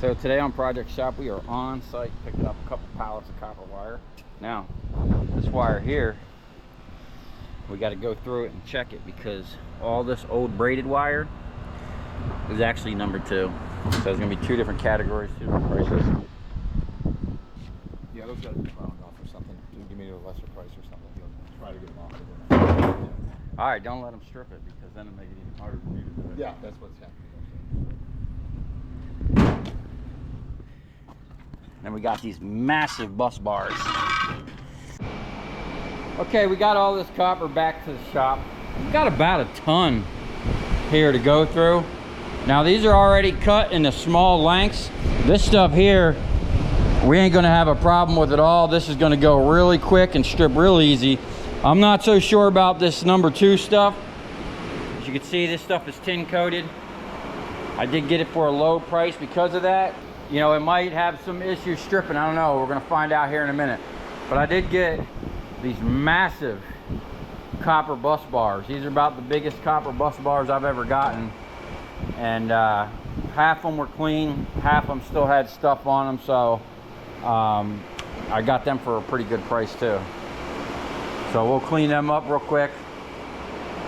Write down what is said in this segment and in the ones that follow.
So today on Project Shop, we are on site picking up a couple pallets of copper wire. Now, this wire here, we got to go through it and check it because all this old braided wire is actually number 2. So there's going to be 2 different categories, 2 different prices. Yeah, those got to be rounded off or something. Give me a lesser price or something. You'll try to get them off. All right, don't let them strip it because then it'll make it even harder for me to do it. Yeah, that's what's happening. And we got these massive bus bars. Okay, we got all this copper back to the shop. We've got about a ton here to go through. Now these are already cut into small lengths. This stuff here, we ain't gonna have a problem with it all. This is gonna go really quick and strip real easy. I'm not so sure about this number 2 stuff. As you can see, this stuff is tin coated. I did get it for a low price because of that. You know, it might have some issues stripping. I don't know. We're gonna find out here in a minute. But I did get these massive copper bus bars. These are about the biggest copper bus bars I've ever gotten. And half of them were clean, half of them still had stuff on them. So I got them for a pretty good price too. So we'll clean them up real quick.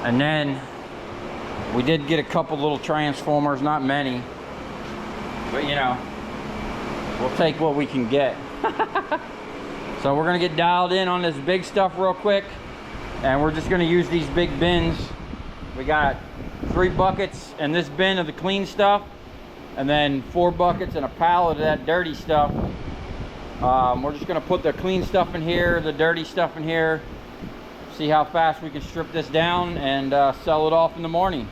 And then we did get a couple little transformers, not many, but you know, we'll take what we can get. So we're gonna get dialed in on this big stuff real quick, and we're just gonna use these big bins. We got 3 buckets in this bin of the clean stuff, and then 4 buckets and a pallet of that dirty stuff. We're just gonna put the clean stuff in here, the dirty stuff in here, see how fast we can strip this down and sell it off in the morning.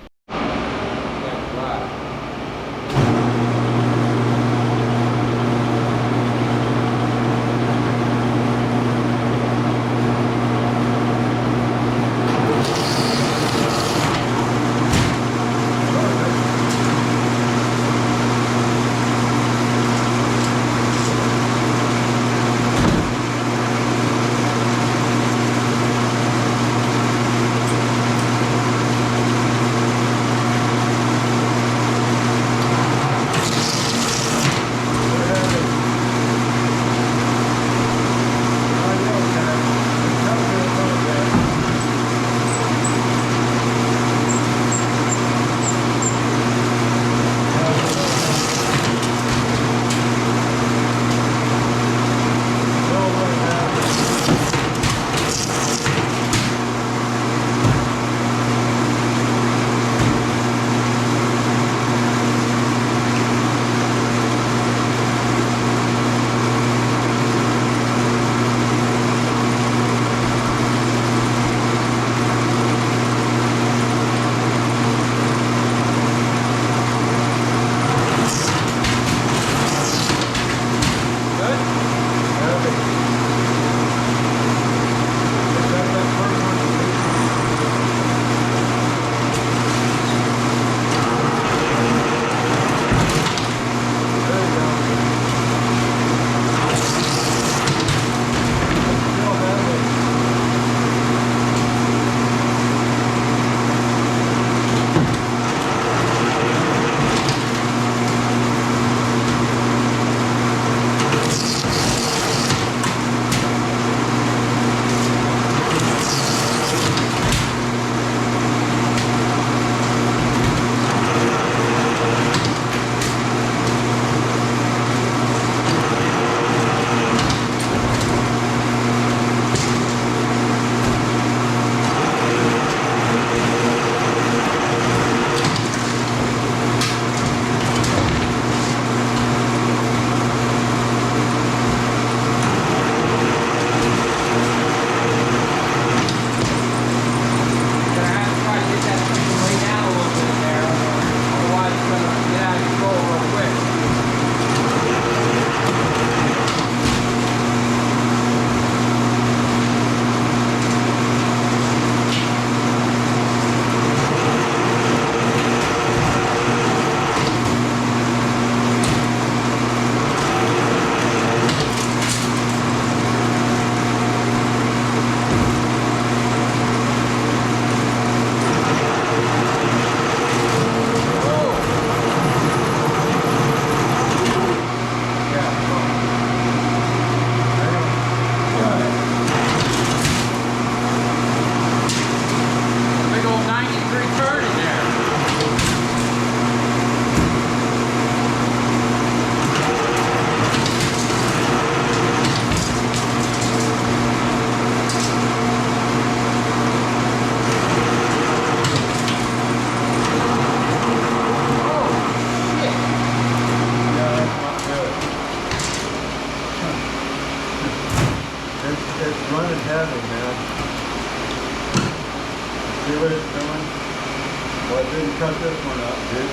cut this one up, dude.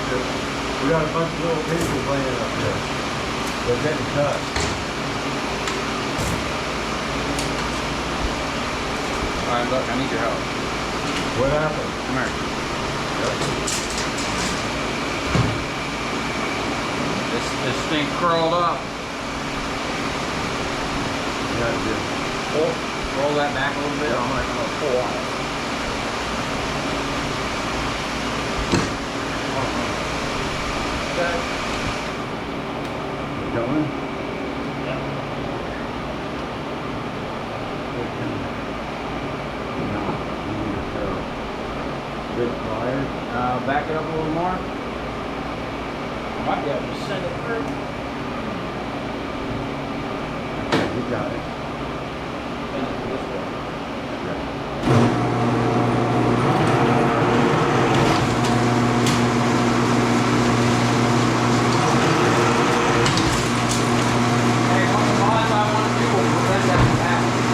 We got a bunch of little pieces laying up here. They're getting cut. All right, look, I need your help. What happened? Come here. This thing curled up. Yeah, it did. Roll that back a little bit. I'm gonna pull on it. Okay. Going? Yeah. No, you need a big pliers. Back it up a little more. Might be able to send it through. Okay, you got it. Send it this way. Hey, one of the mods I want to do will prevent that from happening.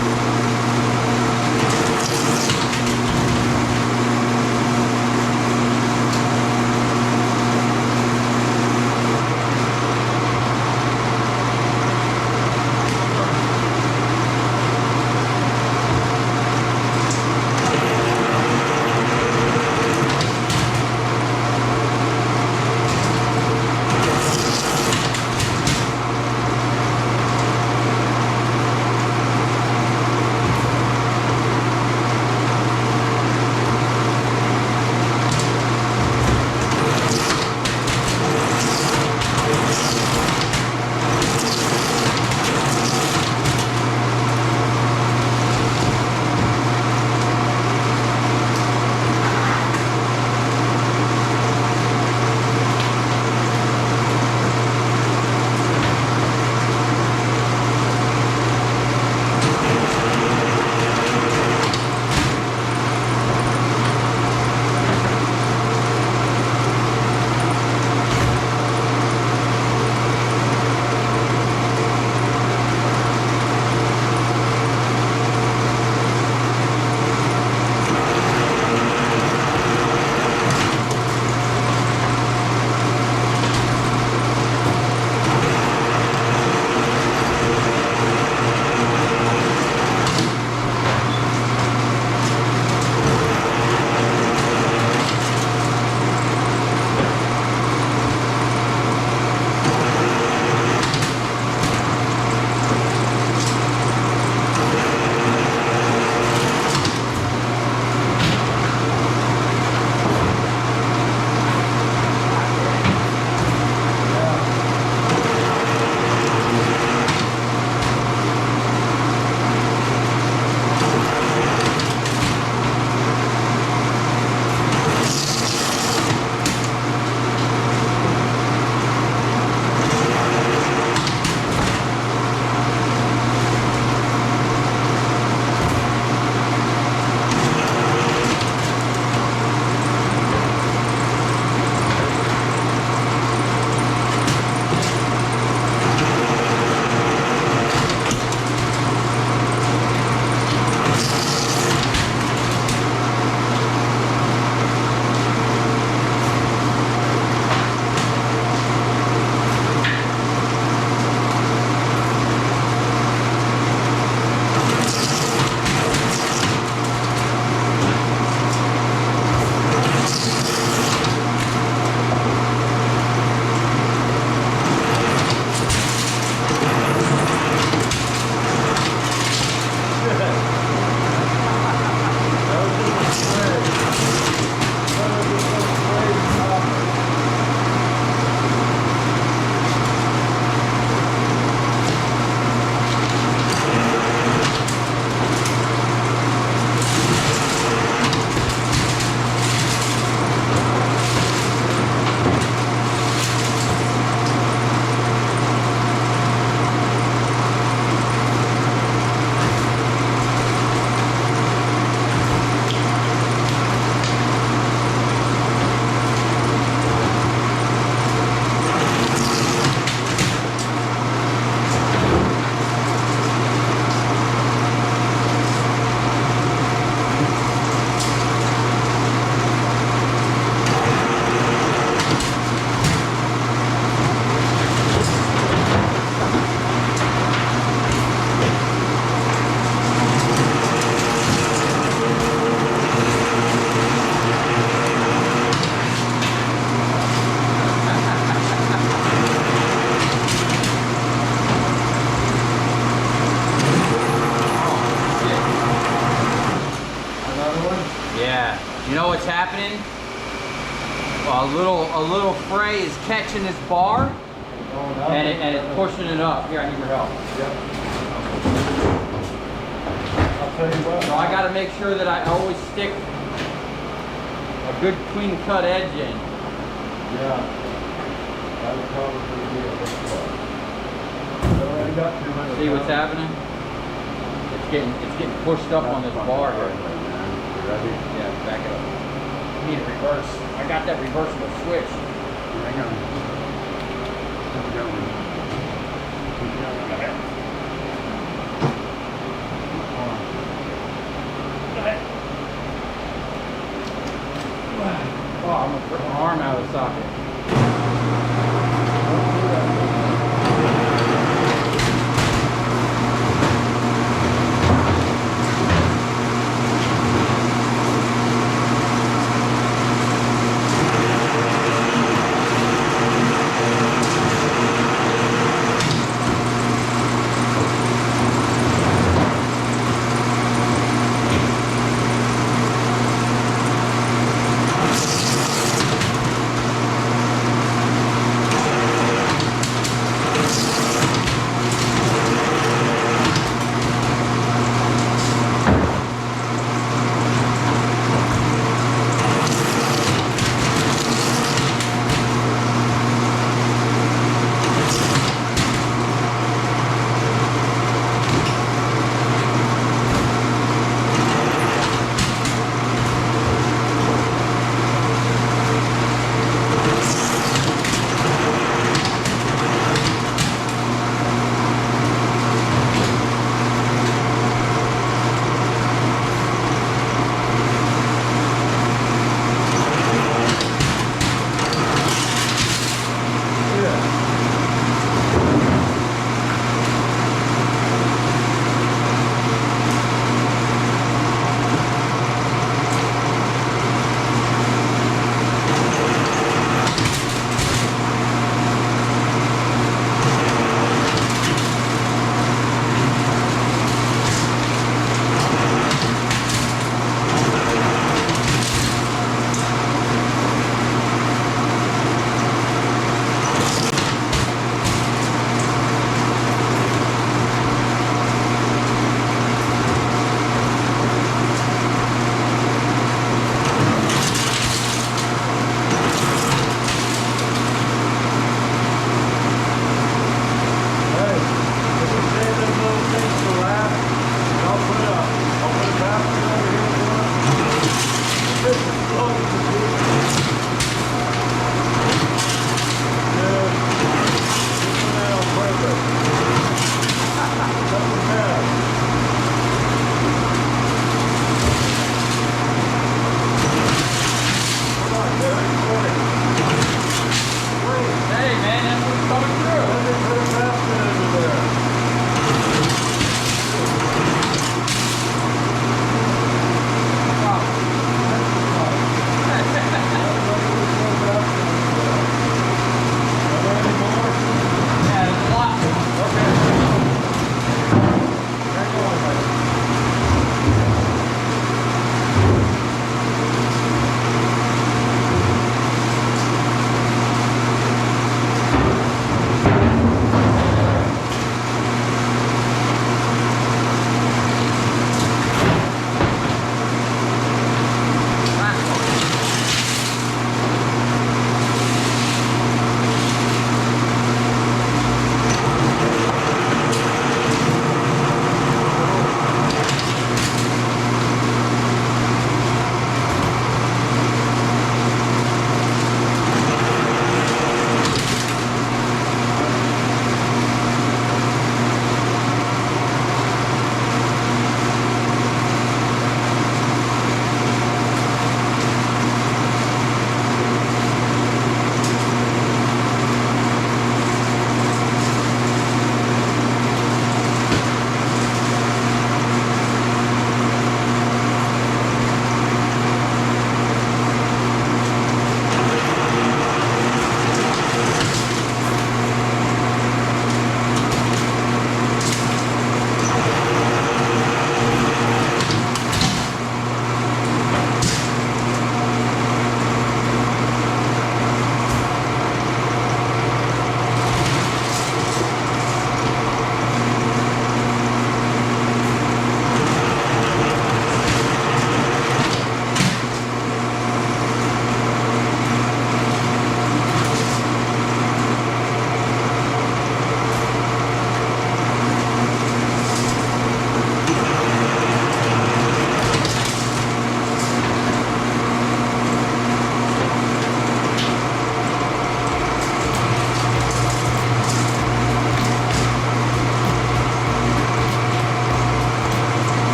a little fray is catching this bar and it's pushing it up. Here, I need your help. Yep. I'll tell you what. So I got to make sure that I always stick a good clean cut edge in. Yeah. That would probably be a big part. Already got 200. See what's happening? It's getting pushed up on this bar here. You ready? Yeah, back it up. I need a reverse. I got that reversible switch. Hang on. Keep going. Keep going. Go ahead. Go ahead. Oh, I'm gonna put my arm out of the socket.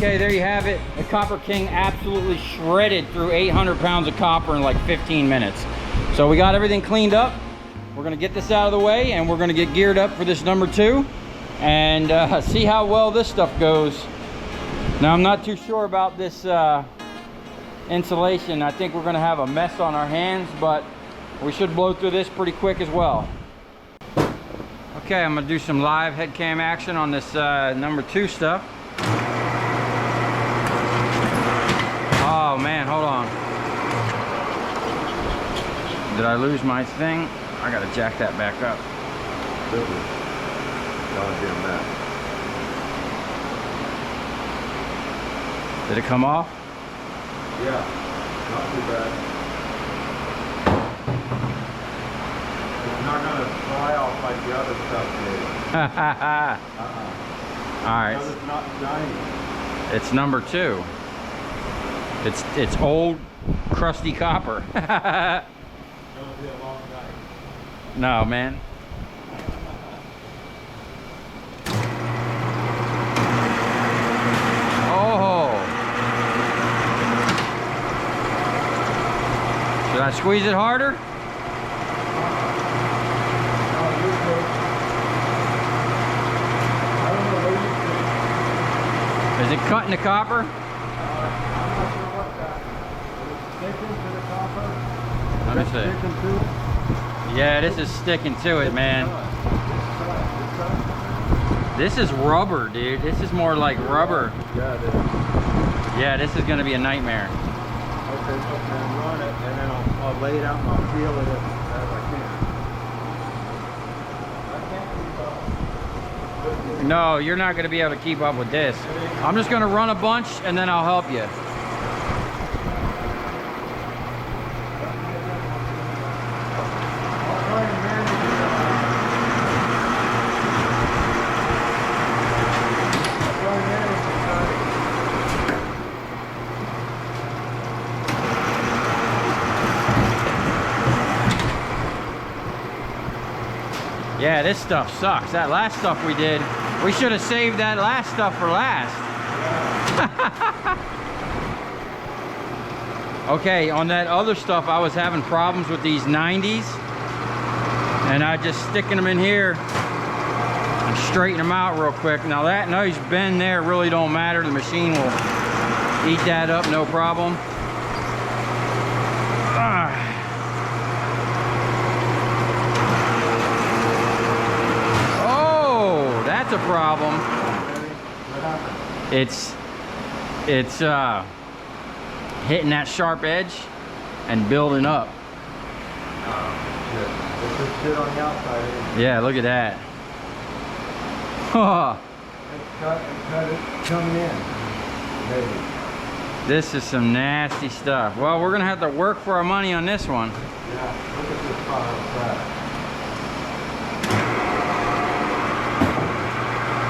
Okay, there you have it. The Copper King absolutely shredded through 800 pounds of copper in like 15 minutes. So we got everything cleaned up. We're gonna get this out of the way and we're gonna get geared up for this number 2 and see how well this stuff goes. Now I'm not too sure about this insulation. I think we're gonna have a mess on our hands, but we should blow through this pretty quick as well. Okay, I'm gonna do some live head cam action on this number 2 stuff. Oh man, hold on. Did I lose my thing? I gotta jack that back up. This is goddamn mess. Did it come off? Yeah, not too bad. It's not gonna fly off like the other stuff did. All right. Because it's not shiny. It's number 2. It's old, crusty copper. It's gonna be a long night. No, man. Oh. Should I squeeze it harder? Is it cutting the copper? Let me see. Yeah, this is sticking to it, man. This is rubber, dude. This is more like rubber. Yeah, it is. Yeah, this is gonna be a nightmare. Okay, so then run it, and then I'll lay it out and I'll feel it as I can. No, you're not gonna be able to keep up with this. I'm just gonna run a bunch and then I'll help you. Yeah, this stuff sucks. That last stuff we did, we should have saved that last stuff for last. Okay, on that other stuff, I was having problems with these 90s. And I just sticking them in here and straighten them out real quick. Now that nice bend there really don't matter. The machine will eat that up, no problem. A problem. It's hitting that sharp edge and building up. Oh, shit. This is shit on the outside. Yeah, look at that. It's coming in. Maybe. This is some nasty stuff. Well, we're gonna have to work for our money on this one. Yeah, look at this spot outside.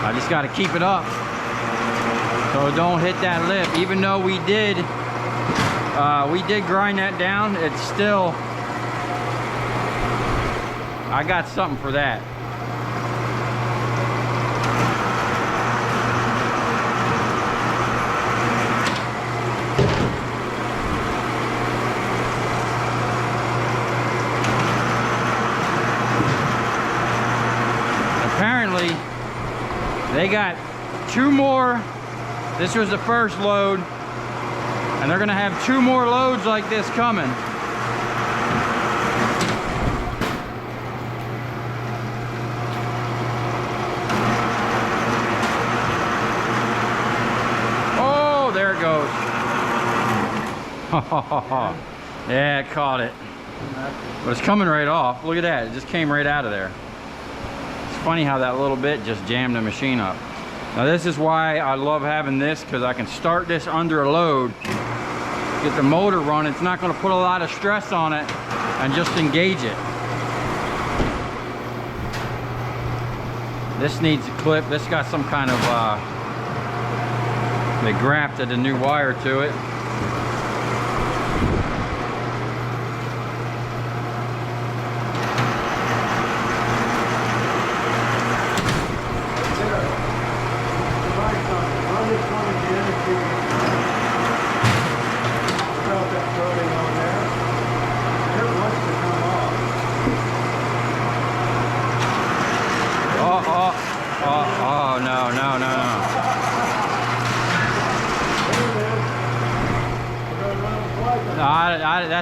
I just got to keep it up so don't hit that lip. Even though we did grind that down, it's still, I got something for that. Apparently they got 2 more. This was the first load, and they're gonna have 2 more loads like this coming. Oh, there it goes. Yeah, it caught it. But it's coming right off. Look at that, it just came right out of there. Funny how that little bit just jammed the machine up. Now this is why I love having this, because I can start this under a load, get the motor running. It's not going to put a lot of stress on it and just engage it. This needs a clip. This got some kind of they grafted a new wire to it.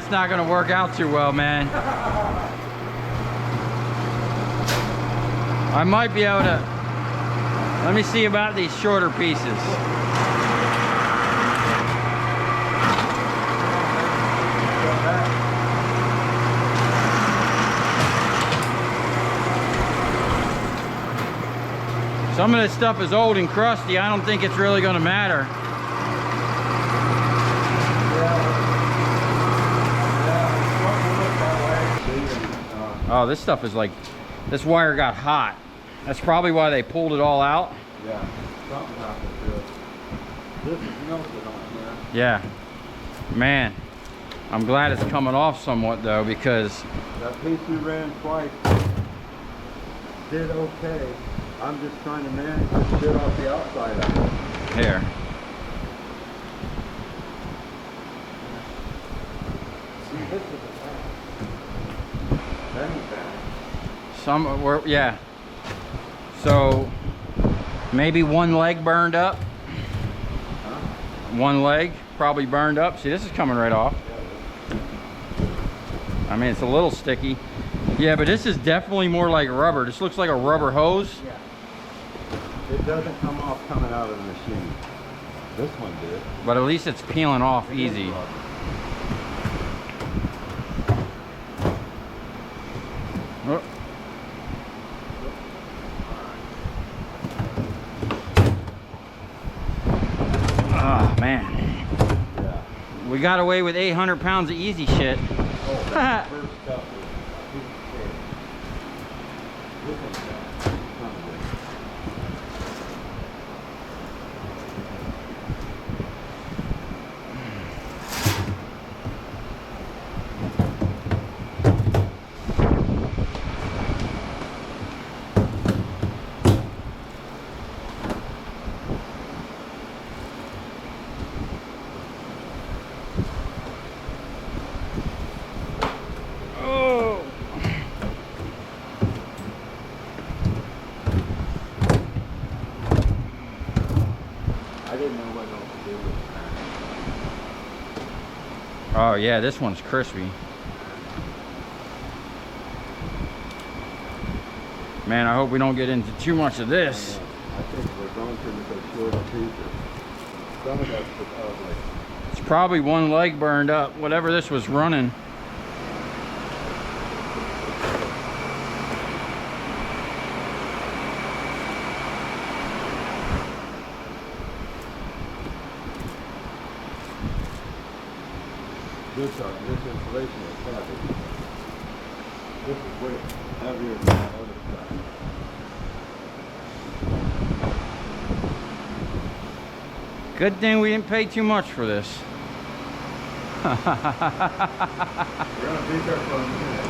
that's not gonna work out too well, man. I might be able to, let me see about these shorter pieces. Some of this stuff is old and crusty. I don't think it's really gonna matter. Oh, this stuff is like, this wire got hot. That's probably why they pulled it all out. Yeah, something happened to it. This is melted on here. Yeah, man, I'm glad it's coming off somewhat though, because That piece we ran twice did okay. I'm just trying to manage this shit off the outside of it. here. See, this is the back. That ain't bad. Some were, yeah. So maybe one leg burned up. Huh? One leg probably burned up. See, this is coming right off. I mean, it's a little sticky. Yeah, but this is definitely more like rubber. This looks like a rubber hose. Yeah. It doesn't come off coming out of the machine. This one did. But at least it's peeling off easy. Oh. Oh, man. Yeah. We got away with 800 pounds of easy shit. Oh, that first stuff was a piece of cake. This one's bad. Not good. Oh. I didn't know what else to do with that. Oh yeah, this one's crispy. Man, I hope we don't get into too much of this. I think we're going to with those shorter pieces. Some of that's ugly. It's probably one leg burned up, whatever this was running. This insulation is heavy. This is way heavier than that other stuff. Good thing we didn't pay too much for this. We're gonna be there for a minute.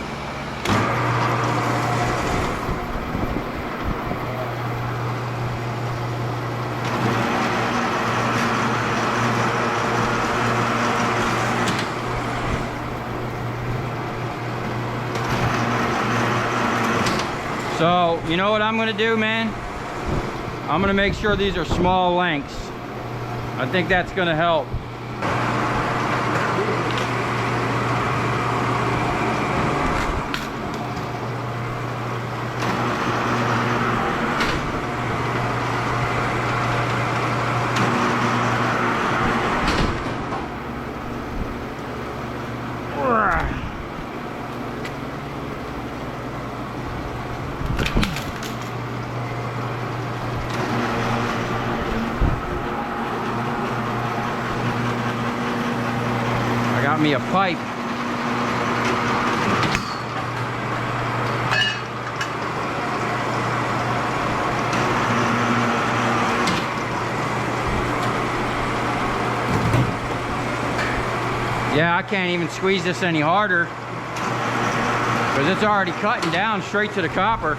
So, you know what I'm gonna do, man? I'm gonna make sure these are small lengths. I think that's gonna help. I got me a pipe. Yeah, I can't even squeeze this any harder because it's already cutting down straight to the copper.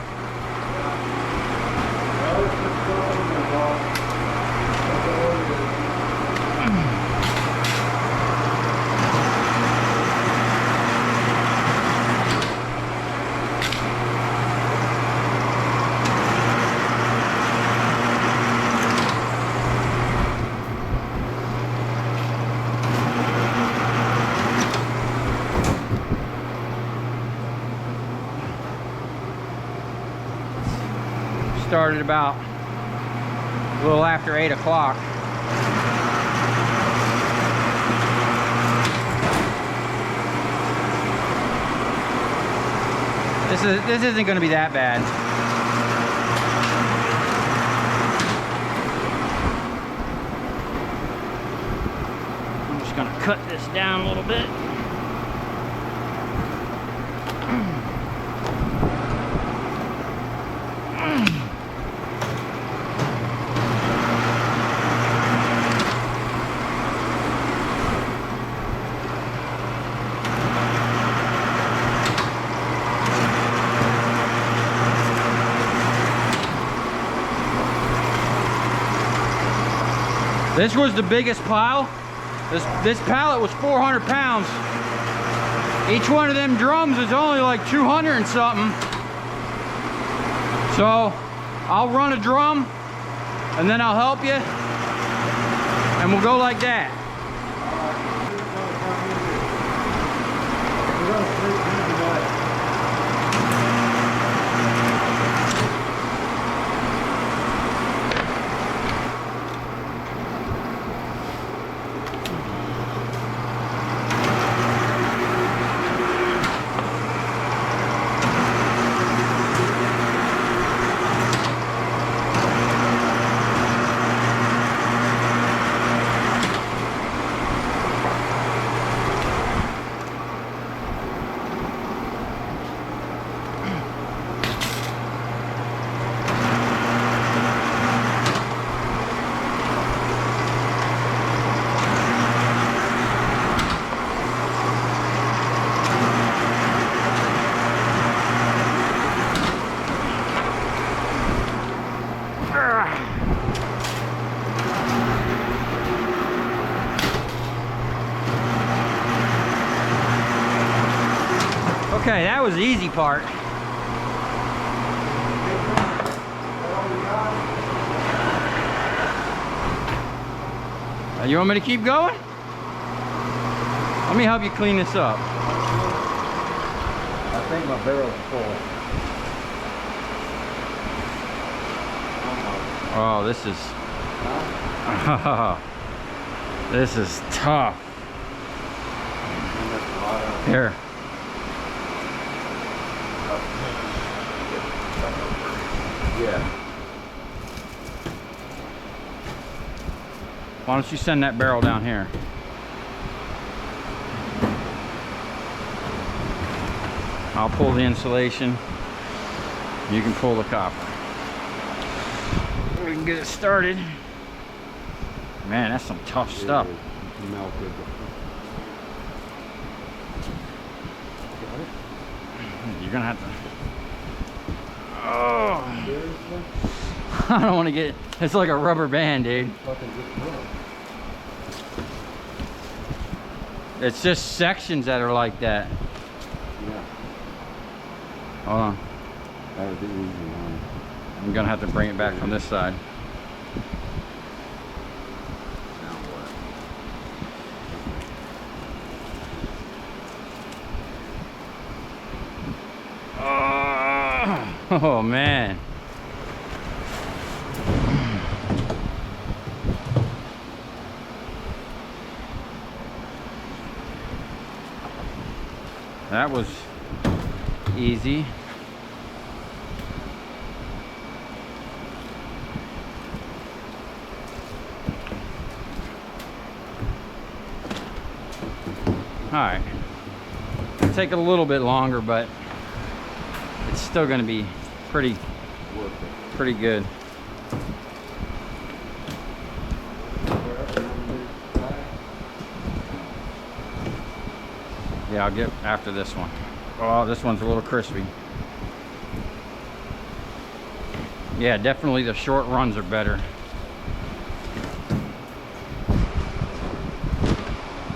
started about a little after 8 o'clock. This isn't going to be that bad. I'm just going to cut this down a little bit. This was the biggest pile. This pallet was 400 pounds. Each one of them drums is only like 200 and something. So I'll run a drum and then I'll help you and we'll go like that. Okay, that was the easy part. You want me to keep going? Let me help you clean this up. I think my barrel's full. Oh, this is... this is tough. Here. Yeah. Why don't you send that barrel down here? I'll pull the insulation. You can pull the copper. We can get it started. Man, that's some tough stuff. Melted. You're gonna have to... Oh, I don't want to get... It's like a rubber band, dude. It's just sections that are like that. Yeah. Hold on. That would be easy one. I'm gonna have to bring it back from this side. Oh man. That was easy. All right. It'll take a little bit longer, but it's still going to be pretty good. Yeah, I'll get after this one. Oh, this one's a little crispy. Yeah, definitely the short runs are better.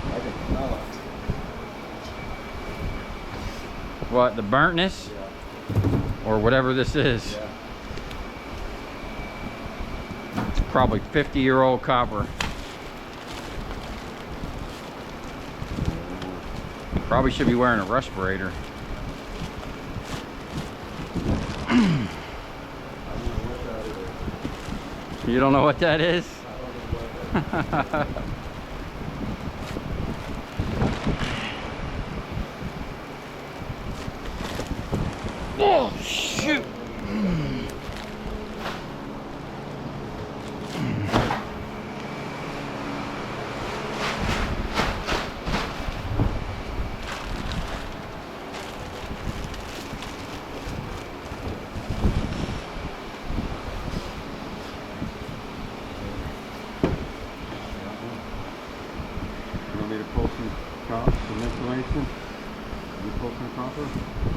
I can smell it. What, the burntness? Yeah. Or whatever this is. Yeah. It's probably 50-year-old copper. Probably should be wearing a respirator. I don't know what You don't know what that is? Oh, shoot! Some insulation? You pull some copper?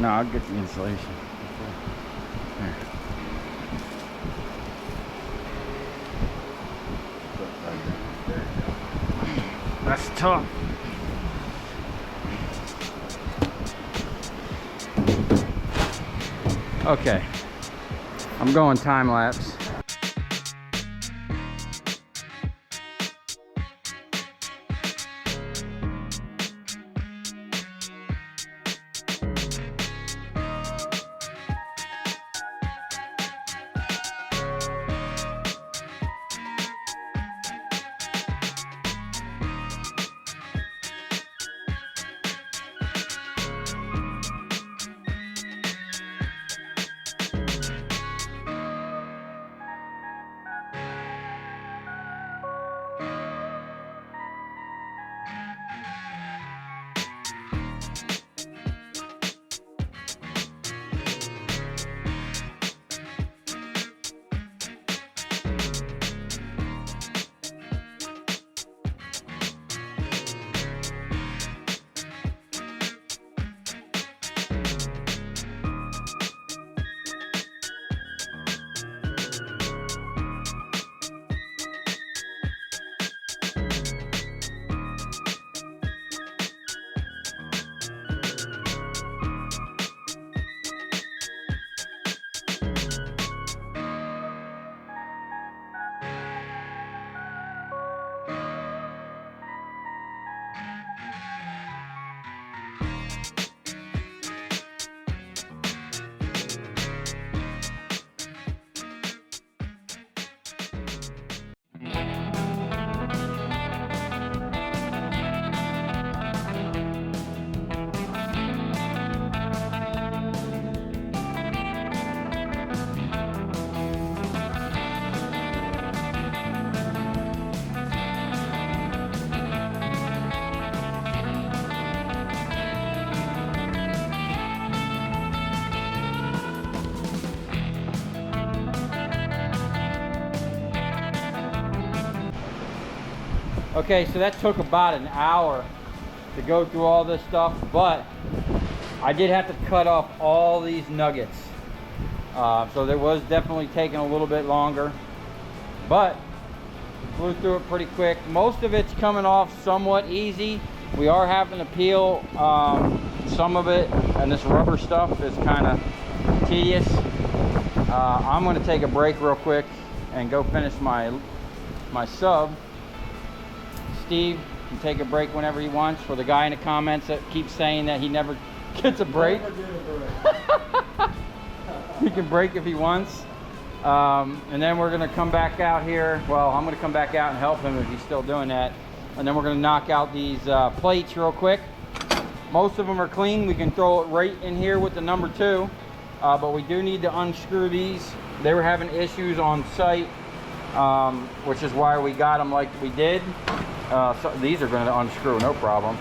No, I'll get the insulation. Here. That's tough. Okay, I'm going time lapse. Okay, so that took about an hour to go through all this stuff, but I did have to cut off all these nuggets. So there was definitely taking a little bit longer, but flew through it pretty quick. Most of it's coming off somewhat easy. We are having to peel some of it, and this rubber stuff is kind of tedious. I'm going to take a break real quick and go finish my sub. Steve can take a break whenever he wants. For the guy in the comments that keeps saying that he never gets a break, he can break if he wants. And then we're gonna come back out here. Well, I'm gonna come back out and help him if he's still doing that. And then we're gonna knock out these plates real quick. Most of them are clean. We can throw it right in here with the number 2. But we do need to unscrew these. They were having issues on site, which is why we got them like we did. So these are going to unscrew, no problem.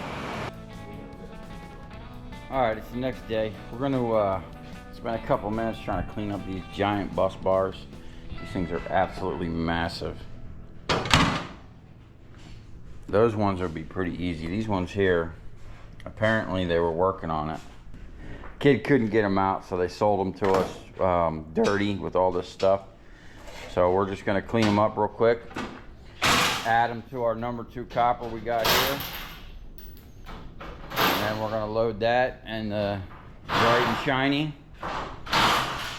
All right, it's the next day. We're going to spend a couple minutes trying to clean up these giant bus bars. These things are absolutely massive. Those ones would be pretty easy. These ones here, apparently they were working on it. Kid couldn't get them out, so they sold them to us dirty with all this stuff. So we're just going to clean them up real quick. Add them to our number 2 copper we got here, and then we're going to load that and bright and shiny,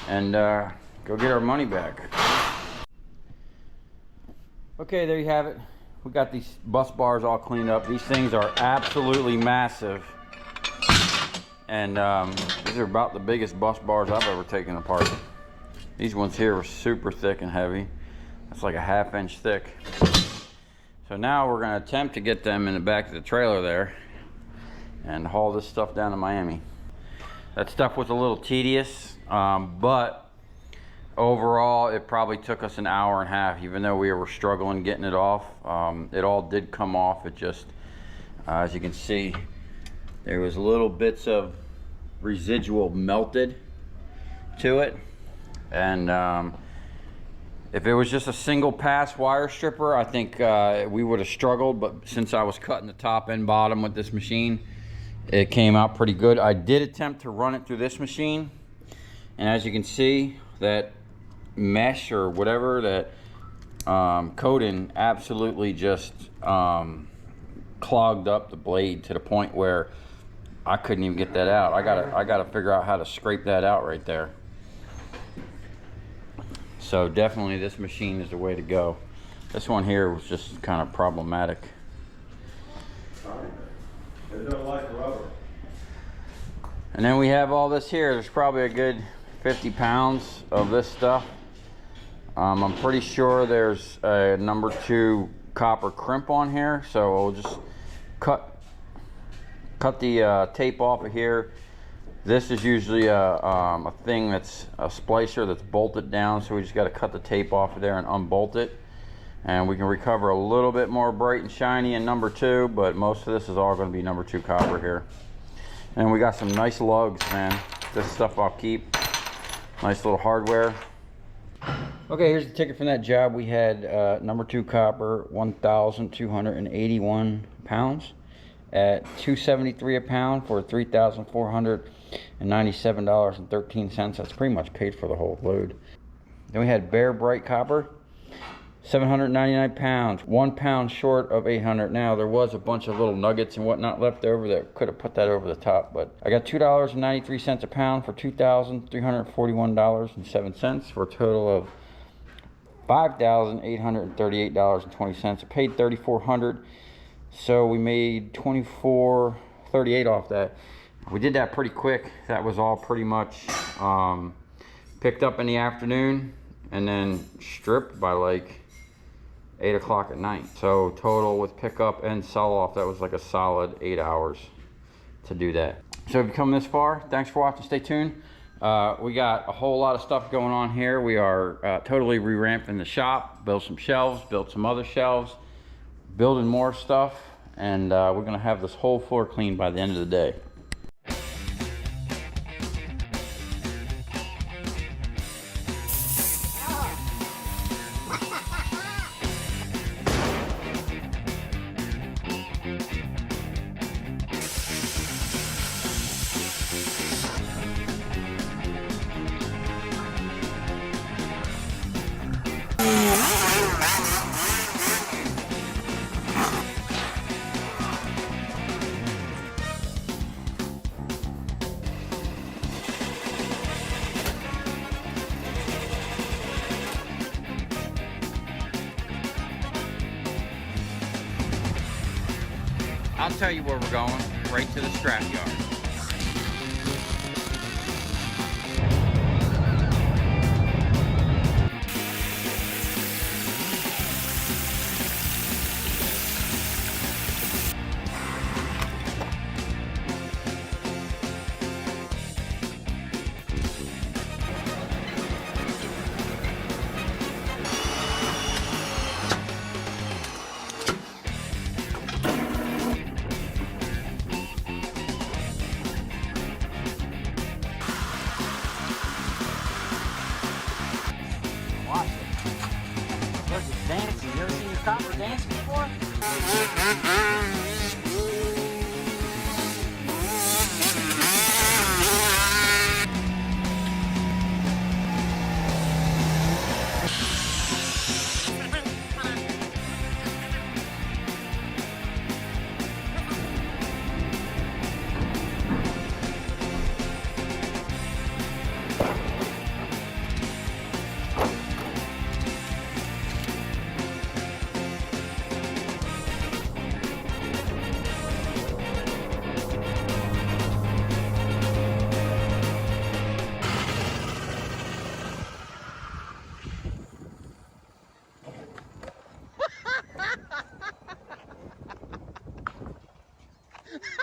and go get our money back. Okay, there you have it. We got these bus bars all cleaned up. These things are absolutely massive, and these are about the biggest bus bars I've ever taken apart. These ones here are super thick and heavy. It's like a 1/2 inch thick. So now we're gonna attempt to get them in the back of the trailer there and haul this stuff down to Miami. That stuff was a little tedious, but overall it probably took us an hour and a half, even though we were struggling getting it off. It all did come off. It just, as you can see, there was little bits of residual melted to it. And if it was just a single pass wire stripper, I think we would have struggled, but since I was cutting the top and bottom with this machine, it came out pretty good. I did attempt to run it through this machine, and as you can see, that mesh or whatever, that coating absolutely just clogged up the blade to the point where I couldn't even get that out. I gotta figure out how to scrape that out right there. So definitely this machine is the way to go. This one here was just kind of problematic. It don't like rubber. And then we have all this here. There's probably a good 50 pounds of this stuff. I'm pretty sure there's a number 2 copper crimp on here. So we'll just cut the tape off of here. This is usually a thing that's a splicer that's bolted down, so we just got to cut the tape off of there and unbolt it. And we can recover a little bit more bright and shiny in number 2, but most of this is all going to be number 2 copper here. And we got some nice lugs, man. This stuff I'll keep. Nice little hardware. Okay, here's the ticket from that job. We had number 2 copper, 1,281 pounds at $2.73 a pound for $3,497.13. That's pretty much paid for the whole load. Then we had bare bright copper, 799 pounds, 1 pound short of 800. Now there was a bunch of little nuggets and whatnot left over that could have put that over the top, but I got $2.93 a pound for $2,341.07 for a total of $5,838.20. I paid $3,400, so we made $24.38 off that. We did that pretty quick. That was all pretty much picked up in the afternoon and then stripped by like 8 o'clock at night. So total with pickup and sell off, that was like a solid 8 hours to do that. So if you come this far, thanks for watching. Stay tuned. We got a whole lot of stuff going on here. We are totally re-ramping the shop, built some shelves, built some other shelves, building more stuff, and we're gonna have this whole floor cleaned by the end of the day. I'll tell you where we're going, right to the scrap yard. Dancing. You ever seen your copper dance before?